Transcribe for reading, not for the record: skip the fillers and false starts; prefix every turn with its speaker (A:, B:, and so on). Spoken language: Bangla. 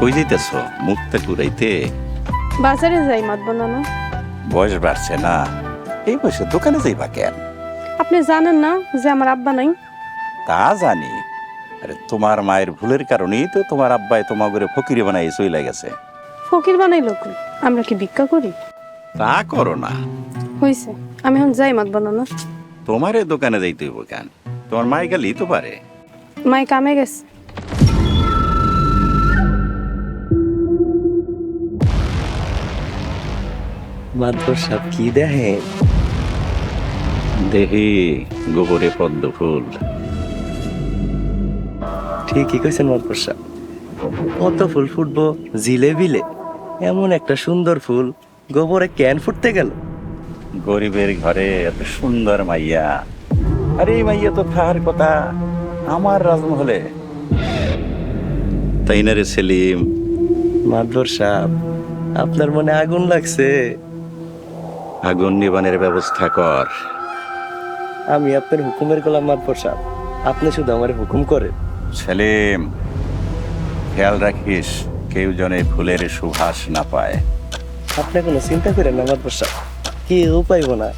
A: কই যাইতেছ? মুখটা কুড়াইতে?
B: বাজারে যাই মাত বানানো।
A: বয়স বাড়ছে না, এই বয়সে দোকানে যাইবা কেন?
B: আপনি জানেন না যে আমার আব্বা নাই?
A: তা জানি। আরে তোমার মায়ের ভুলের কারণেই তো তোমার আব্বাই তোমার করে ফকিরে বানাই চলে গেছে।
B: ফকির বানাইলো কই? আমরা কি ভিক্ষা করি?
A: তা করো না।
B: হইছে, আমি এখন যাই মাত বানানো।
A: তোমারে দোকানে যাইতে হইব কেন? তোমার মাই গেলেই তো পারে।
B: মাই কামে গেছে।
C: মাধবর সাহেব কি দেখেন?
A: দেহি গোবরে পদ্ম ফুল।
C: ঠিকই কইছেন মাধবর সাহেব, কত ফুল ফুটবো জিলেবিলে, এমন একটা সুন্দর ফুল গোবরে কেন ফুটতে গেল?
A: গরিবের ঘরে এত সুন্দর মাইয়া, আরে এই মাইয়া তো থাকার কথা আমার রাজমহলে, তাই না রে সেলিম?
C: মাধবর সাহেব, আপনার মনে আগুন লাগছে।
A: আগুন নিবানের ব্যবস্থা কর।
C: আমি আপনার হুকুমের গোলাম মাধবর সাহেব, আপনি শুধু আমার হুকুম করেন।
A: সেলিম, খেয়াল রাখিস কেউ যেন এই ফুলের সুবাস না পায়।
C: আপনি কোনো চিন্তা করেন না মাধবর সাহেব, কেউ পাইব না।